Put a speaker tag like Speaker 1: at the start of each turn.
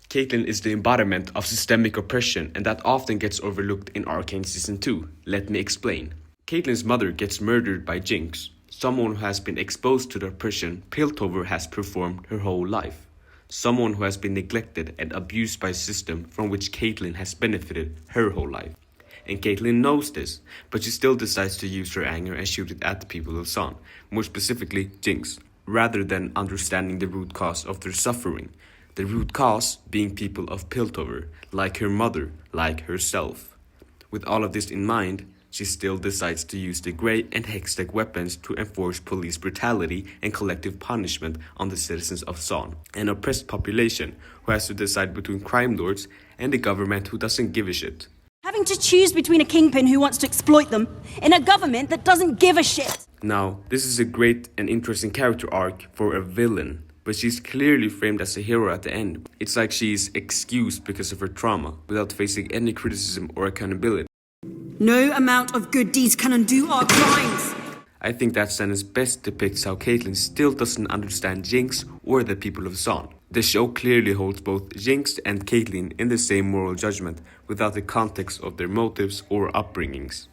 Speaker 1: Caitlyn is the embodiment of systemic oppression, and that often gets overlooked in Arcane Season 2. Let me explain. Caitlyn's mother gets murdered by Jinx, someone who has been exposed to the oppression Piltover has performed her whole life. Someone who has been neglected and abused by a system from which Caitlyn has benefited her whole life. And Caitlyn knows this, but she still decides to use her anger and shoot it at the people of Son, more specifically Jinx, rather than understanding the root cause of their suffering. The root cause being people of Piltover, like her mother, like herself. With all of this in mind, she still decides to use the Grey and Hextech weapons to enforce police brutality and collective punishment on the citizens of Son, an oppressed population who has to decide between crime lords and the government who doesn't give a shit.
Speaker 2: Having to choose between a kingpin who wants to exploit them and a government that doesn't give a shit.
Speaker 1: Now, this is a great and interesting character arc for a villain, but she's clearly framed as a hero at the end. It's like she's excused because of her trauma, without facing any criticism or accountability.
Speaker 2: No amount of good deeds can undo our crimes.
Speaker 1: I think that sentence best depicts how Caitlyn still doesn't understand Jinx or the people of Son. The show clearly holds both Jinx and Caitlyn in the same moral judgment, without the context of their motives or upbringings.